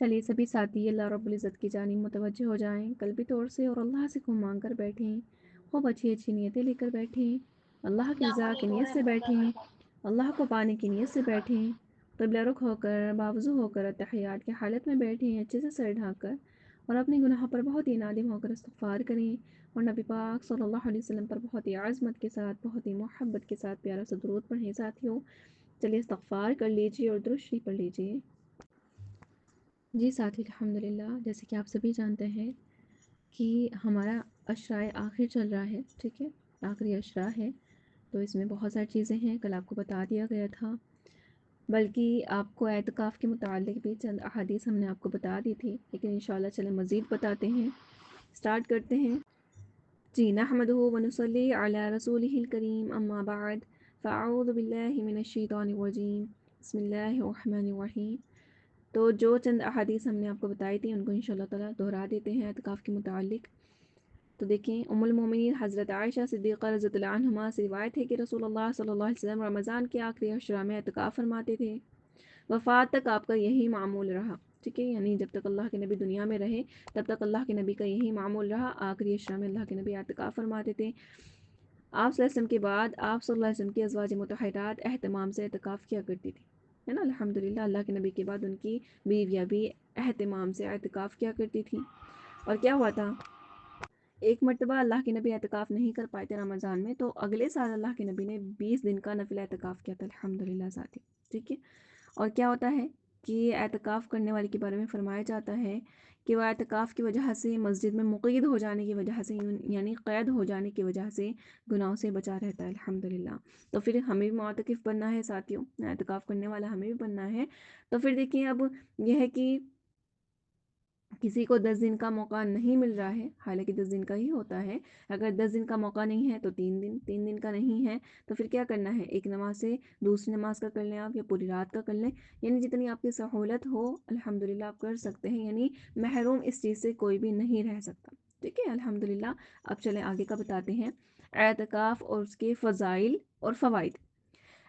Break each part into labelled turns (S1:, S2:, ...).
S1: چلیے سبھی ساتھی اللہ رب العزت کی جانب متوجہ ہو جائیں، قلبی طور سے، اور اللہ سے خوب مانگ کر بیٹھیں، خوب اچھی اچھی نیتیں لے کر بیٹھیں، اللہ کی رضا کی نیت سے بیٹھیں، اللہ کو پانے کی نیت سے بیٹھیں، قبلہ رخ ہو کر باوضو ہو کر تحیات کی حالت میں بیٹھیں، اچھے سے سر ڈھانپ کر، اور اپنے گناہ پر بہت ہی نادم ہو کر استغفار کریں، اور نبی پاک صلی اللہ علیہ وسلم پر بہت ہی عظمت کے ساتھ، بہت ہی محبت کے ساتھ پیارا سا درود پڑھیں ساتھیوں۔ چلیے استغفار کر لیجئے اور درود شریف پڑھ لیجئے۔ جی ساتھی الحمدللہ، جیسے کہ آپ سبھی جانتے ہیں کہ ہمارا عشرۂ آخر چل رہا ہے، ٹھیک ہے، آخری عشرہ ہے، تو اس میں بہت ساری چیزیں ہیں، کل آپ کو بتا دیا گیا تھا، بلکہ آپ کو اعتکاف کے متعلق بھی چند احادیث ہم نے آپ کو بتا دی تھی، لیکن انشاءاللہ چلیں مزید بتاتے ہیں، سٹارٹ کرتے ہیں۔ جی نحمدہ ونصلی علی رسولہ الکریم، اما بعد فاعوذ باللہ من الشیطان الرجیم، بسم اللہ الرحمن الرحیم۔ تو جو چند احادیث ہم نے آپ کو بتائی تھی ان کو انشاءاللہ تعالیٰ دہرا دیتے ہیں اعتکاف کے متعلق۔ تو دیکھیں، ام المومنین حضرت عائشہ صدیقہ رضی اللہ عنہما سے روایت ہے کہ رسول اللہ صلی اللہ علیہ وسلم رمضان کے آخری عشرہ میں اعتکاف فرماتے تھے، وفات تک آپ کا یہی معمول رہا، ٹھیک ہے، یعنی جب تک اللہ کے نبی دنیا میں رہے تب تک اللہ کے نبی کا یہی معمول رہا، آخری عشرہ میں اللہ کے نبی اعتکاف فرماتے تھے۔ آپ صلی اللہ علیہ وسلم کے بعد آپ صلی اللہ علیہ وسلم کی ازواج مطہرات اہتمام سے اعتکاف کیا کرتی تھی، ہے نا، الحمدللہ اللہ کے نبی کے بعد ان کی بیویاں بھی اہتمام سے اعتکاف کیا کرتی تھیں۔ اور کیا ہوا تھا، ایک مرتبہ اللہ کے نبی اعتکاف نہیں کر پائے تھے رمضان میں، تو اگلے سال اللہ کے نبی نے 20 دن کا نفل اعتکاف کیا تھا، الحمدللہ ساتھی، ٹھیک ہے۔ اور کیا ہوتا ہے کہ اعتکاف کرنے والے کے بارے میں فرمایا جاتا ہے کہ وہ اعتکاف کی وجہ سے مسجد میں مقید ہو جانے کی وجہ سے، یعنی قید ہو جانے کی وجہ سے گناہوں سے بچا رہتا ہے، الحمدللہ۔ تو پھر ہمیں بھی معتکف بننا ہے ساتھیوں، اعتکاف کرنے والا ہمیں بھی بننا ہے۔ تو پھر دیکھیں، اب یہ ہے کہ کسی کو 10 دن کا موقع نہیں مل رہا ہے، حالانکہ 10 دن کا ہی ہوتا ہے، اگر 10 دن کا موقع نہیں ہے تو 3 دن کا نہیں ہے، تو پھر کیا کرنا ہے، ایک نماز سے دوسری نماز کا کر لیں آپ، یا پوری رات کا کر لیں، یعنی جتنی آپ کی سہولت ہو الحمدللہ آپ کر سکتے ہیں، یعنی محروم اس چیز سے کوئی بھی نہیں رہ سکتا، ٹھیک ہے، الحمدللہ۔ اب چلیں آگے کا بتاتے ہیں، اعتکاف اور اس کے فضائل اور فوائد۔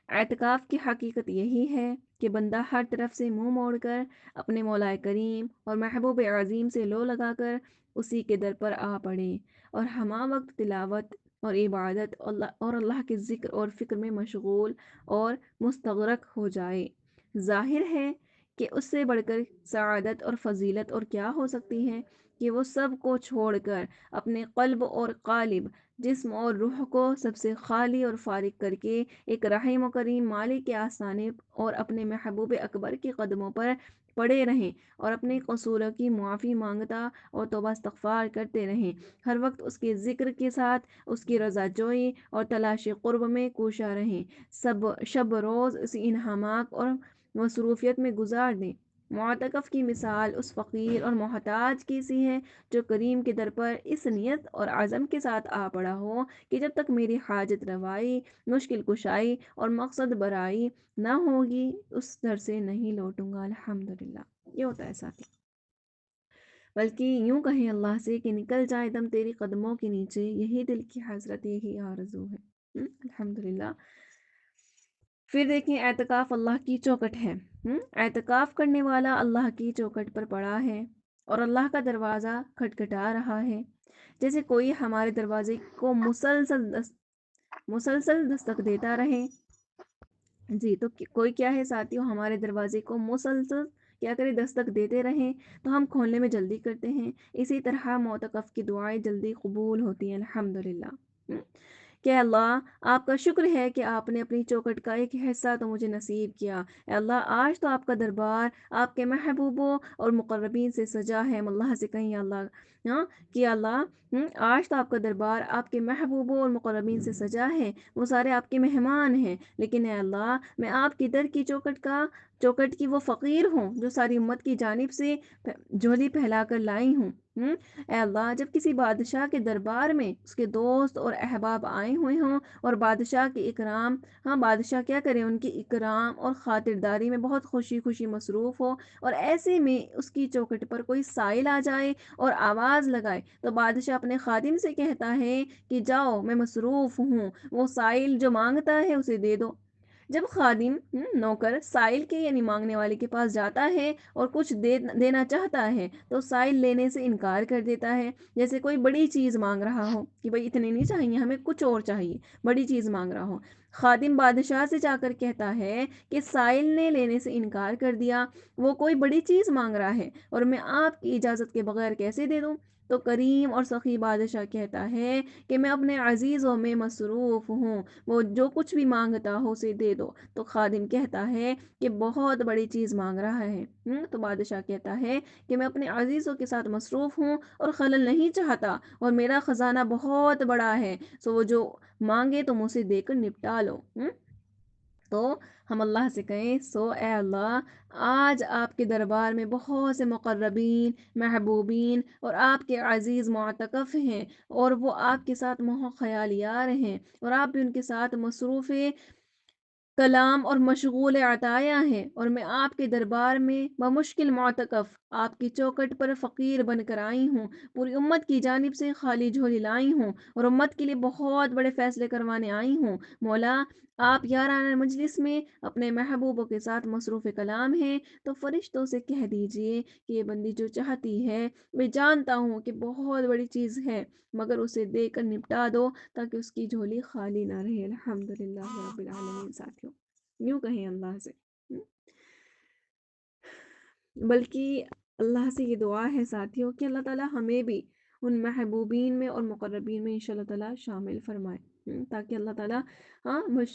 S1: اعتکاف کی حقیقت یہی ہے کہ بندہ ہر طرف سے منہ موڑ کر اپنے مولا کریم اور محبوب عظیم سے لو لگا کر اسی کے در پر آ پڑے، اور ہمہ وقت تلاوت اور عبادت اور اللہ کے ذکر اور فکر میں مشغول اور مستغرق ہو جائے۔ ظاہر ہے کہ اس سے بڑھ کر سعادت اور فضیلت اور کیا ہو سکتی ہے کہ وہ سب کو چھوڑ کر اپنے قلب اور قالب، جسم اور روح کو سب سے خالی اور فارغ کر کے ایک رحیم و کریم مالک کے آستانے اور اپنے محبوب اکبر کے قدموں پر پڑے رہیں، اور اپنے قصوروں کی معافی مانگتا اور توبہ استغفار کرتے رہیں، ہر وقت اس کے ذکر کے ساتھ اس کی رضا جوئی اور تلاش قرب میں کوشاں رہیں، سب شب روز اسی انہامات اور مصروفیت میں گزار دیں۔ معتکف کی مثال اس فقیر اور محتاج کی سی ہے جو کریم کے در پر اس نیت اور عزم کے ساتھ آ پڑا ہو کہ جب تک میری حاجت روائی، مشکل کشائی اور مقصد برائی نہ ہوگی اس در سے نہیں لوٹوں گا، الحمدللہ۔ یہ ہوتا ہے ساتھی، بلکہ یوں کہیں اللہ سے کہ نکل جائے دم تیری قدموں کے نیچے، یہی دل کی حسرت، یہی آرزو ہے، الحمدللہ۔ پھر دیکھیں، اعتکاف اللہ کی چوکٹ ہے، اعتکاف کرنے والا اللہ کی چوکٹ پر پڑا ہے اور اللہ کا دروازہ کھٹکھٹا رہا ہے، جیسے کوئی ہمارے دروازے کو مسلسل دستک دیتا رہے۔ جی، تو کوئی کیا ہے ساتھیوں، ہمارے دروازے کو مسلسل کیا کرے، دستک دیتے رہیں تو ہم کھولنے میں جلدی کرتے ہیں۔ اسی طرح معتکف کی دعائیں جلدی قبول ہوتی ہیں، الحمدللہ۔ کہ اللہ آپ کا شکر ہے کہ آپ نے اپنی چوکٹ کا ایک حصہ تو مجھے نصیب کیا، اے اللہ آج تو آپ کا دربار آپ کے محبوبوں اور مقربین سے سجا ہے، ہم اللہ سے کہیں اللہ، کہ اللہ آج تو آپ کا دربار آپ کے محبوبوں اور مقربین سے سجا ہے، وہ سارے آپ کے مہمان ہیں، لیکن اے اللہ میں آپ کی در کی چوکٹ کی وہ فقیر ہوں جو ساری امت کی جانب سے جھولی پھیلا کر لائی ہوں۔ اے اللہ جب کسی بادشاہ کے دربار میں اس کے دوست اور احباب آئے ہوئے ہوں اور بادشاہ کی اکرام، بادشاہ کیا کرے، ان کی اکرام اور خاطرداری میں بہت خوشی خوشی مصروف ہو، اور ایسے میں اس کی چوکٹ پر کوئی سائل آ جائے اور آواز لگائے تو بادشاہ اپنے خادم سے کہتا ہے کہ جاؤ میں مصروف ہوں، وہ سائل جو مانگتا ہے اسے دے دو، جب خادم نوکر سائل کے یعنی مانگنے والے کے پاس جاتا ہے اور کچھ دینا چاہتا ہے تو سائل لینے سے انکار کر دیتا ہے. جیسے کوئی بڑی چیز مانگ رہا ہو کہ بھائی اتنے نہیں چاہیے ہمیں کچھ اور چاہیے، بڑی چیز مانگ رہا ہو. خادم بادشاہ سے جا کر کہتا ہے کہ سائل نے لینے سے انکار کر دیا، وہ کوئی بڑی چیز مانگ رہا ہے اور میں آپ کی اجازت کے بغیر کیسے دے دوں؟ تو کریم اور سخی بادشاہ کہتا ہے کہ میں اپنے عزیزوں میں مصروف ہوں، وہ جو کچھ بھی مانگتا ہو اسے دے دو. تو خادم کہتا ہے کہ بہت بڑی چیز مانگ رہا ہے. تو بادشاہ کہتا ہے کہ میں اپنے عزیزوں کے ساتھ مصروف ہوں اور خلل نہیں چاہتا اور میرا خزانہ بہت بڑا ہے، سو وہ جو مانگے تم اسے دے کر نپٹا لو. تو ہم اللہ سے کہیں سو اے اللہ، آج آپ کے دربار میں بہت سے مقربین، محبوبین اور آپ کے عزیز معتکف ہیں اور وہ آپ کے ساتھ موہ خیال یار ہیں اور آپ بھی ان کے ساتھ مصروف کلام اور مشغول عطایا ہے، اور میں آپ کے دربار میں بمشکل معتکف آپ کی چوکٹ پر فقیر بن کر آئی ہوں، پوری امت کی جانب سے خالی جھولی لائی ہوں اور امت کے لیے بہت بڑے فیصلے کروانے آئی ہوں. مولا، آپ یارانہ مجلس میں اپنے محبوبوں کے ساتھ مصروف کلام ہیں، تو فرشتوں سے کہہ دیجئے کہ یہ بندی جو چاہتی ہے، میں جانتا ہوں کہ بہت بڑی چیز ہے، مگر اسے دے کر نپٹا دو تاکہ اس کی جھولی خالی نہ رہے. الحمدللہ رب العالمین. ساتھیوں، یوں کہیں اللہ سے، بلکہ اللہ سے یہ دعا ہے ساتھیوں کہ اللہ تعالیٰ ہمیں بھی ان محبوبین میں اور مقربین میں انشاء اللہ تعالیٰ شامل فرمائے، تاکہ اللہ تعالیٰ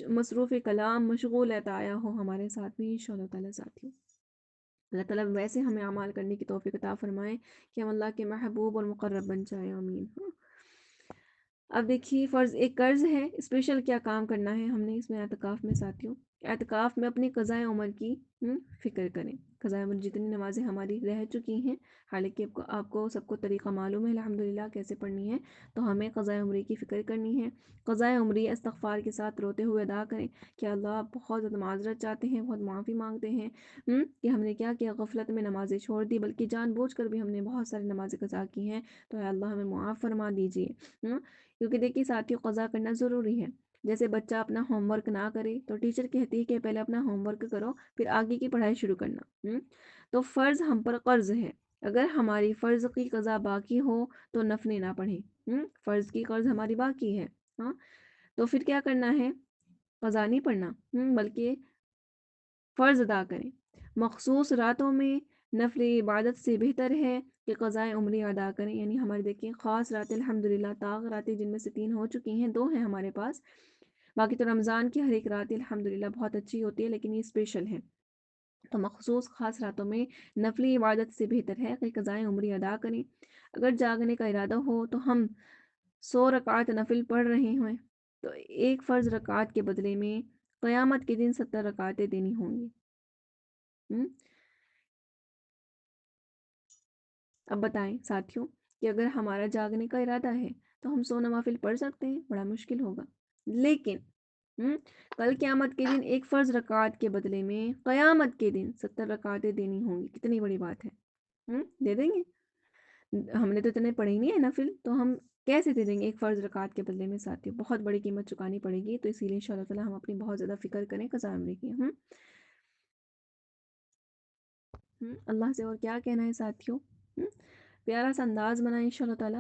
S1: مصروف کلام مشغول عطایا ہو ہمارے ساتھ بھی انشاء اللہ تعالیٰ. ساتھیوں، اللہ تعالیٰ ویسے ہمیں اعمال کرنے کی توفیق عطا فرمائے کہ ہم اللہ کے محبوب اور مقرب بن جائیں. آمین. اب دیکھیے، فرض ایک قرض ہے، اسپیشل کیا کام کرنا ہے ہم نے اس میں اعتکاف میں. ساتھیوں، اعتکاف میں اپنی قضاء عمر کی فکر کریں. قضاء عمر جتنی نمازیں ہماری رہ چکی ہیں، حالانکہ آپ کو سب کو طریقہ معلوم ہے الحمدللہ کیسے پڑھنی ہے، تو ہمیں قضاء عمری کی فکر کرنی ہے. قضاء عمری استغفار کے ساتھ روتے ہوئے ادا کریں کہ اللہ بہت زیادہ معذرت چاہتے ہیں، بہت معافی مانگتے ہیں کہ ہم نے کیا کیا، غفلت میں نمازیں چھوڑ دی، بلکہ جان بوجھ کر بھی ہم نے بہت ساری نمازیں قضا کی ہیں، تو اے اللہ ہمیں معاف فرما دیجیے. کیونکہ دیکھیے ساتھیوں، قضا کرنا ضروری ہے. جیسے بچہ اپنا ہوم ورک نہ کرے تو ٹیچر کہتی ہے کہ پہلے اپنا ہوم ورک کرو پھر آگے کی پڑھائی شروع کرنا. تو فرض ہم پر قرض ہے، اگر ہماری فرض کی قضا باقی ہو تو نفلی نہ پڑھیں. فرض کی قرض ہماری باقی ہے، تو پھر کیا کرنا ہے؟ قضا نہیں پڑھنا، بلکہ فرض ادا کریں. مخصوص راتوں میں نفل عبادت سے بہتر ہے کہ قضاء عمری ادا کریں. یعنی ہمارے دیکھیں خاص راتیں الحمدللہ طاق راتیں جن میں سے 3 ہو چکی ہیں، 2 ہیں ہمارے پاس، باقی تو رمضان کی ہر ایک رات الحمدللہ بہت اچھی ہوتی ہے، لیکن یہ اسپیشل ہے. تو مخصوص خاص راتوں میں نفلی عبادت سے بہتر ہے کہ قضاء عمری ادا کریں. اگر جاگنے کا ارادہ ہو تو ہم 100 رکعت نفل پڑھ رہے ہیں تو ایک فرض رکعت کے بدلے میں قیامت کے دن 70 رکعتیں دینی ہوں گی. اب بتائیں ساتھیوں کہ اگر ہمارا جاگنے کا ارادہ ہے تو ہم 100 نوافل پڑھ سکتے ہیں؟ بڑا مشکل ہوگا. لیکن کل قیامت کے دن ایک فرض رکعت کے بدلے میں قیامت کے دن 70 رکعتیں دینی ہوں گی. کتنی بڑی بات ہے، دے دیں گے؟ ہم نے تو اتنے پڑھے ہی نہیں ہے نفل، تو ہم کیسے دے دیں گے ایک فرض رکعت کے بدلے میں؟ ساتھیوں، بہت بڑی قیمت چکانی پڑے گی. تو اسی لیے انشاءاللہ تعالی ہم اپنی بہت زیادہ فکر کریں قضاء عمری کی. اللہ سے اور کیا کہنا ہے ساتھیوں، پیارا سا انداز بنائیں انشاءاللہ تعالی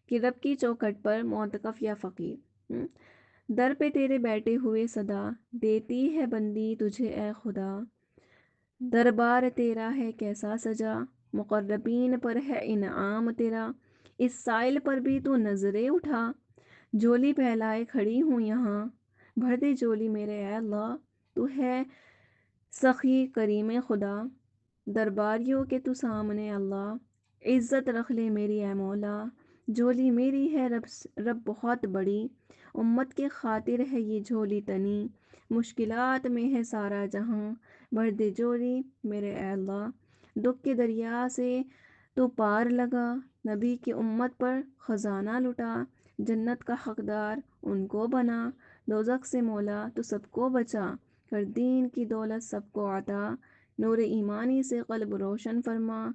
S1: کہ رب کی چوکھٹ پر معتکف یا فقیر، در پہ تیرے بیٹھے ہوئے صدا دیتی ہے بندی تجھے اے خدا. دربار تیرا ہے کیسا سجا، مقربین پر ہے انعام تیرا، اس سائل پر بھی تو نظریں اٹھا، جھولی پھیلائے کھڑی ہوں یہاں، بھر دے جھولی میرے اے اللہ. تو ہے سخی کریم خدا، درباریوں کے تو سامنے اللہ، عزت رکھ لے میری اے مولا. جھولی میری ہے رب بہت بڑی، امت کے خاطر ہے یہ جھولی تنی، مشکلات میں ہے سارا جہاں، بھر دے جھولی میرے اے اللہ. دکھ کے دریا سے تو پار لگا، نبی کی امت پر خزانہ لٹا، جنت کا حقدار ان کو بنا، دوزخ سے مولا تو سب کو بچا، کر دین کی دولت سب کو عطا، نور ایمانی سے قلب روشن فرما،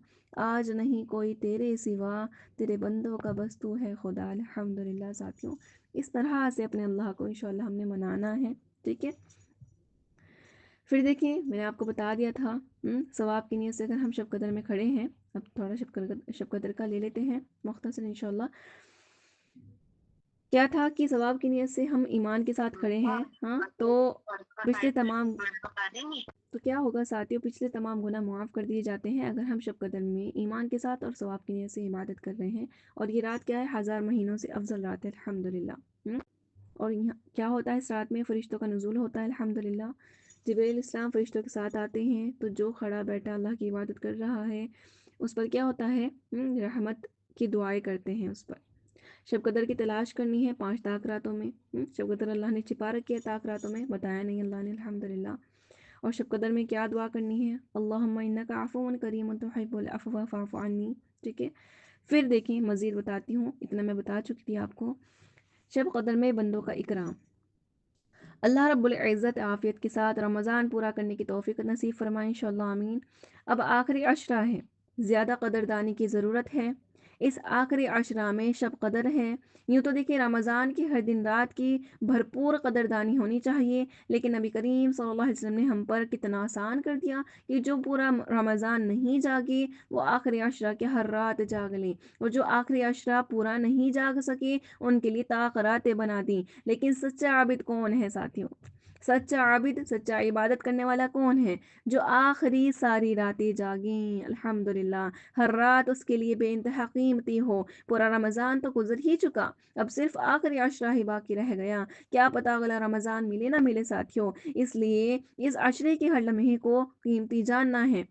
S1: آج نہیں کوئی تیرے سوا، تیرے بندوں کا بس تو ہے خدا. الحمدللہ. ساتھیوں، اس طرح سے اپنے اللہ کو انشاءاللہ ہم نے منانا ہے، ٹھیک ہے؟ پھر دیکھیں میں نے آپ کو بتا دیا تھا ثواب کی نیت سے اگر ہم شب قدر میں کھڑے ہیں، اب تھوڑا شب قدر کا لے لیتے ہیں مختصر انشاءاللہ. کیا تھا کہ ثواب کی نیت سے ہم ایمان کے ساتھ کھڑے ہیں، ہاں تو پچھلے تمام تو کیا ہوگا ساتھیوں، پچھلے تمام گناہ معاف کر دیے جاتے ہیں اگر ہم شب قدر میں ایمان کے ساتھ اور ثواب کی نیت سے عبادت کر رہے ہیں. اور یہ رات کیا ہے، 1000 مہینوں سے افضل رات ہے الحمدللہ. اور یہاں کیا ہوتا ہے، اس رات میں فرشتوں کا نزول ہوتا ہے الحمدللہ. جبریل السلام فرشتوں کے ساتھ آتے ہیں، تو جو کھڑا بیٹھا اللہ کی عبادت کر رہا ہے اس پر کیا ہوتا ہے، رحمت کی دعائیں کرتے ہیں اس پر. شب قدر کی تلاش کرنی ہے 5 طاق راتوں میں. شب قدر اللہ نے چھپا رکھی ہے طاق راتوں میں، بتایا نہیں اللہ نے الحمدللہ. اور شب قدر میں کیا دعا کرنی ہے، اللہم انک عفو کریم تحب العفو فاعف عنی. ٹھیک ہے، پھر دیکھیں مزید بتاتی ہوں، اتنا میں بتا چکی تھی آپ کو. شب قدر میں بندوں کا اکرام، اللہ رب العزت عافیت کے ساتھ رمضان پورا کرنے کی توفیق نصیب فرمائے انشاءاللہ آمین. اب آخری عشرہ ہے، زیادہ قدردانی کی ضرورت ہے. اس آخری عشرہ میں شب قدر ہے. یوں تو دیکھیں رمضان کی ہر دن رات کی بھرپور قدردانی ہونی چاہیے، لیکن نبی کریم صلی اللہ علیہ وسلم نے ہم پر کتنا آسان کر دیا کہ جو پورا رمضان نہیں جاگے وہ آخری عشرہ کے ہر رات جاگ لیں، اور جو آخری عشرہ پورا نہیں جاگ سکے ان کے لیے طاق راتیں بنا دیں. لیکن سچا عابد کون ہے ساتھیوں، سچا عابد، سچا عبادت کرنے والا کون ہے، جو آخری ساری راتیں جاگیں الحمدللہ. ہر رات اس کے لیے بے انتہا قیمتی ہو. پورا رمضان تو گزر ہی چکا، اب صرف آخری عشرہ ہی باقی رہ گیا. کیا پتا اگلا رمضان ملے نہ ملے ساتھیوں، اس لیے اس عشرے کے ہر لمحے کو قیمتی جاننا ہے.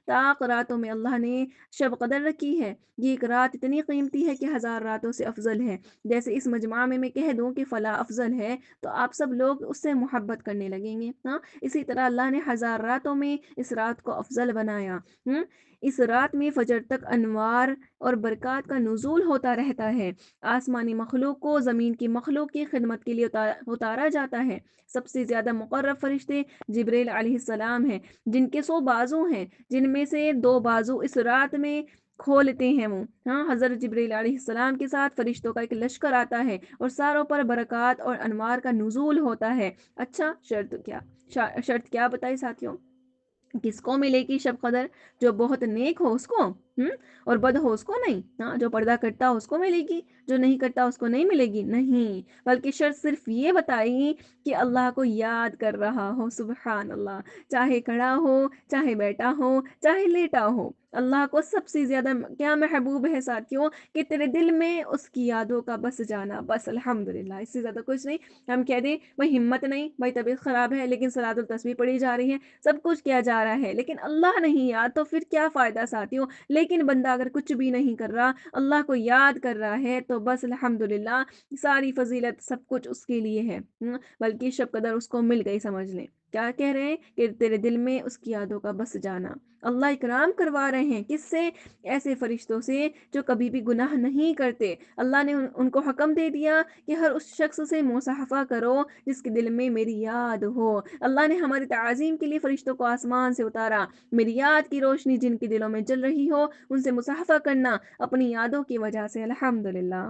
S1: طاق راتوں میں اللہ نے شب قدر رکھی ہے. یہ ایک رات اتنی قیمتی ہے کہ 1000 راتوں سے افضل ہے. جیسے اس مجمع میں کہہ دوں کہ فلاں افضل ہے تو آپ سب لوگ اس سے محبت کرنے لگیں گے. ہاں، اسی طرح اللہ نے 1000 راتوں میں اس رات کو افضل بنایا. اس رات میں فجر تک انوار اور برکات کا نزول ہوتا رہتا ہے. آسمانی مخلوق کو زمین کی مخلوق کی خدمت کے لیے اتارا جاتا ہے. سب سے زیادہ مقرب فرشتے جبریل علیہ السلام ہیں، جن کے 100 بازو ہیں، جن میں سے 2 بازو اس رات میں کھولتے ہیں وہ. حضرت جبریل علیہ السلام کے ساتھ فرشتوں کا ایک لشکر آتا ہے اور ساروں پر برکات اور انوار کا نزول ہوتا ہے. اچھا، شرط کیا بتائی ساتھیوں، کس کو ملے گی شب قدر؟ جو بہت نیک ہو اس کو، اور بد ہو اس کو نہیں. جو پردہ کرتا ہو اس کو ملے گی، جو نہیں کرتا اس کو نہیں ملے گی، نہیں. بلکہ شرط صرف یہ بتائی کہ اللہ کو یاد کر رہا ہو. سبحان اللہ، چاہے کھڑا ہو، چاہے بیٹھا ہو، چاہے لیٹا ہو، اللہ کو سب سے زیادہ کیا محبوب ہے ساتھیوں، کہ تیرے دل میں اس کی یادوں کا بس جانا. بس الحمدللہ، اس سے زیادہ کچھ نہیں. ہم کہہ دیں بھائی ہمت نہیں، بھائی طبیعت خراب ہے، لیکن صلاۃ التسبیح پڑھی جا رہی ہے، سب کچھ کیا جا رہا ہے، لیکن اللہ نہیں یاد، تو پھر کیا فائدہ ساتھیوں. لیکن بندہ اگر کچھ بھی نہیں کر رہا، اللہ کو یاد کر رہا ہے، تو بس الحمدللہ ساری فضیلت سب کچھ اس کے لیے ہے. بلکہ شب قدر اس کو مل گئی، سمجھ لیں. کیا کہہ رہے ہیں کہ تیرے دل میں اس کی یادوں کا بس جانا. اللہ اکرام کروا رہے ہیں کس سے؟ ایسے فرشتوں سے جو کبھی بھی گناہ نہیں کرتے. اللہ نے ان کو حکم دے دیا کہ ہر اس شخص سے مصافحہ کرو جس کے دل میں میری یاد ہو. اللہ نے ہماری تعظیم کے لیے فرشتوں کو آسمان سے اتارا. میری یاد کی روشنی جن کے دلوں میں جل رہی ہو ان سے مصافحہ کرنا اپنی یادوں کی وجہ سے. الحمدللہ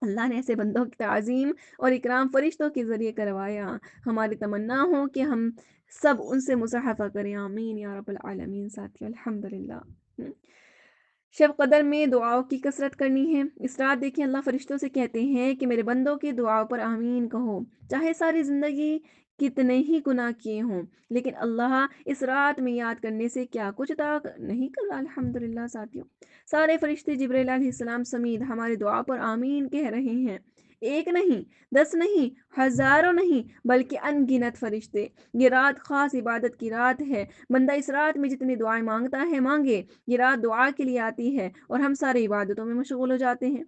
S1: اللہ نے ایسے بندوں کی تعظیم اور اکرام فرشتوں کے ذریعے کروایا. ہماری تمنا ہو کہ ہم سب ان سے مصافحہ کریں، آمین یا رب العالمین. ساتھی الحمدللہ شب قدر میں دعاؤں کی کثرت کرنی ہے. اس رات دیکھیں اللہ فرشتوں سے کہتے ہیں کہ میرے بندوں کی دعاؤں پر آمین کہو. چاہے ساری زندگی کتنے ہی گناہ کیے ہوں، لیکن اللہ اس رات میں یاد کرنے سے کیا کچھ عطا نہیں کر رہا. الحمدللہ ساتھیوں، سارے فرشتے جبرائیل علیہ السلام سمیت ہماری دعا پر آمین کہہ رہے ہیں. 1 نہیں، 10 نہیں، ہزاروں نہیں، بلکہ ان گنت فرشتے. یہ رات خاص عبادت کی رات ہے. بندہ اس رات میں جتنی دعائیں مانگتا ہے مانگے. یہ رات دعا کے لیے آتی ہے اور ہم سارے عبادتوں میں مشغول ہو جاتے ہیں.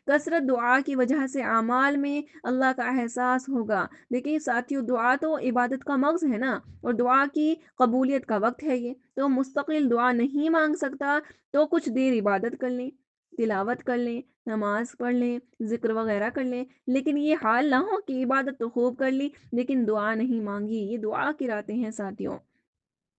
S1: کثرت دعا کی وجہ سے اعمال میں اللہ کا احساس ہوگا. دیکھیں ساتھیوں، دعا تو عبادت کا مغز ہے نا، اور دعا کی قبولیت کا وقت ہے یہ. تو مستقل دعا نہیں مانگ سکتا تو کچھ دیر عبادت کر لیں، تلاوت کر لیں، نماز پڑھ لیں، ذکر وغیرہ کر لیں. لیکن یہ حال نہ ہو کہ عبادت تو خوب کر لی لیکن دعا نہیں مانگی. یہ دعا کی راتیں ہیں ساتھیوں.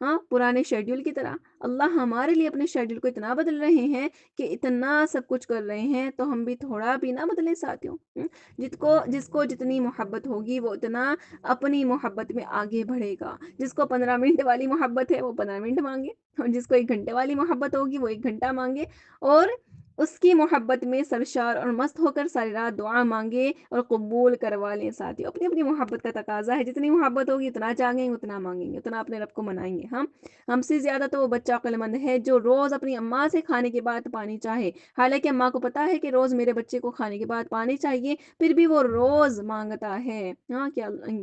S1: ہاں پرانے شیڈیول کی طرح اللہ ہمارے لیے اپنے شیڈیول کو اتنا بدل رہے ہیں کہ اتنا سب کچھ کر رہے ہیں، تو ہم بھی تھوڑا بھی نہ بدلیں ساتھیوں۔ جس کو جتنی محبت ہوگی وہ اتنا اپنی محبت میں آگے بڑھے گا۔ جس کو 15 منٹ والی محبت ہے وہ 15 منٹ مانگے، اور جس کو 1 گھنٹے والی محبت ہوگی وہ 1 گھنٹہ مانگے، اور اس کی محبت میں سرشار اور مست ہو کر ساری رات دعا مانگے اور قبول کروا لیں ساتھیوں۔ اپنی اپنی محبت کا تقاضا ہے، جتنی محبت ہوگی اتنا چاہیں گے، اتنا مانگیں گے، اتنا اپنے رب کو منائیں گے۔ ہم سے زیادہ تو وہ بچہ عقلمند ہے جو روز اپنی اماں سے کھانے کے بعد پانی چاہے، حالانکہ اماں کو پتا ہے کہ روز میرے بچے کو کھانے کے بعد پانی چاہیے، پھر بھی وہ روز مانگتا ہے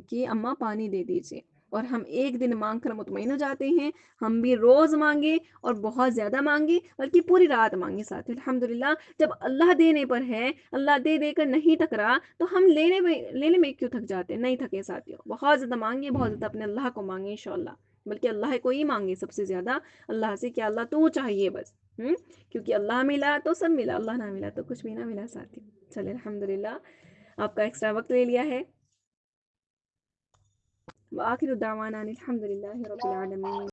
S1: کہ اماں پانی دے دیجیے، اور ہم ایک دن مانگ کر مطمئن ہو جاتے ہیں۔ ہم بھی روز مانگے اور بہت زیادہ مانگے، بلکہ پوری رات مانگے ساتھ الحمدللہ۔ جب اللہ دینے پر ہے، اللہ دے دے کر نہیں تھک رہا، تو ہم لینے میں کیوں تھک جاتے؟ نہیں تھکے ساتھیوں، بہت زیادہ مانگے، بہت زیادہ اپنے اللہ کو مانگے انشاءاللہ، بلکہ اللہ کو ہی مانگے سب سے زیادہ، اللہ سے کہ اللہ تو چاہیے بس، کیونکہ اللہ ملا تو سب ملا، اللہ نہ ملا تو کچھ بھی نہ ملا ساتھی۔ چلے الحمدللہ، آپ کا ایکسٹرا وقت لے لیا ہے۔ وآخر دعوانا الحمدللہ رب العالمین۔